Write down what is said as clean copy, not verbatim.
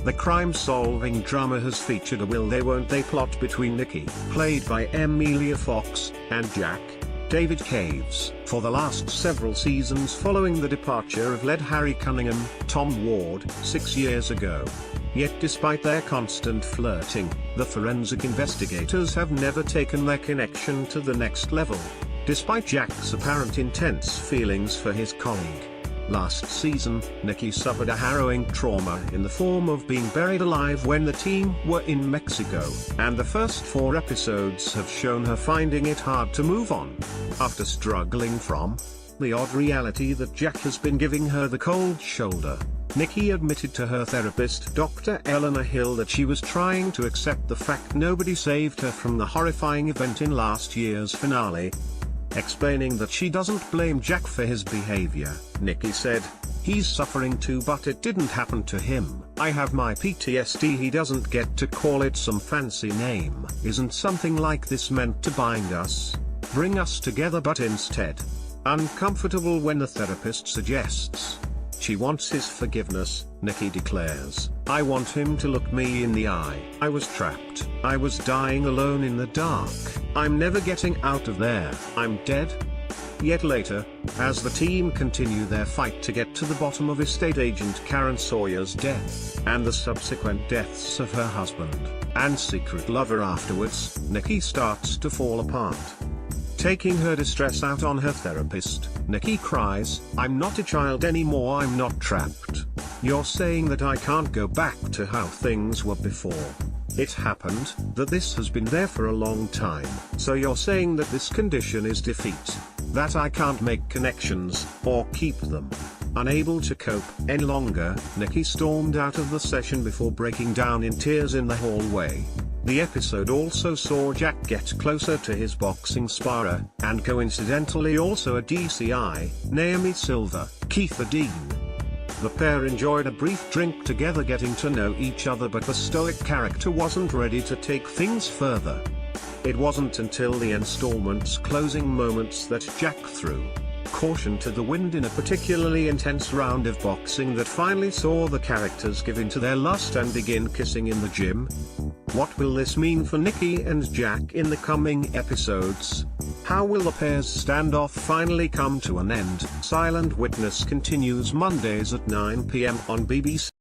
The crime-solving drama has featured a will-they-won't-they plot between Nikki, played by Emilia Fox, and Jack, David Caves, for the last several seasons following the departure of lead Harry Cunningh, Tom Ward, 6 years ago. Yet despite their constant flirting, the forensic investigators have never taken their connection to the next level, despite Jack's apparent intense feelings for his colleague. Last season, Nikki suffered a harrowing trauma in the form of being buried alive when the team were in Mexico, and the first 4 episodes have shown her finding it hard to move on. After struggling from the odd reality that Jack has been giving her the cold shoulder, Nikki admitted to her therapist Dr. Eleanor Hill that she was trying to accept the fact nobody saved her from the horrifying event in last year's finale. Explaining that she doesn't blame Jack for his behavior, Nikki said, "He's suffering too, but it didn't happen to him. I have my PTSD. He doesn't get to call it some fancy name. Isn't something like this meant to bind us, bring us together, but instead uncomfortable when the therapist suggests she wants his forgiveness?" Nikki declares, "I want him to look me in the eye. I was trapped. I was dying alone in the dark. I'm never getting out of there. I'm dead." Yet later, as the team continue their fight to get to the bottom of estate agent Karen Sawyer's death, and the subsequent deaths of her husband and secret lover afterwards, Nikki starts to fall apart. Taking her distress out on her therapist, Nikki cries, "I'm not a child anymore. I'm not trapped. You're saying that I can't go back to how things were before. It happened, that this has been there for a long time. So you're saying that this condition is defeat, that I can't make connections, or keep them." Unable to cope any longer, Nikki stormed out of the session before breaking down in tears in the hallway. The episode also saw Jack get closer to his boxing sparrer, and coincidentally also a DCI, Naomi Silver, Keitha Dean. The pair enjoyed a brief drink together, getting to know each other, but the stoic character wasn't ready to take things further. It wasn't until the installment's closing moments that Jack threw caution to the wind in a particularly intense round of boxing that finally saw the characters give in to their lust and begin kissing in the gym. What will this mean for Nikki and Jack in the coming episodes? How will the pair's standoff finally come to an end? Silent Witness continues Mondays at 9 p.m. on BBC.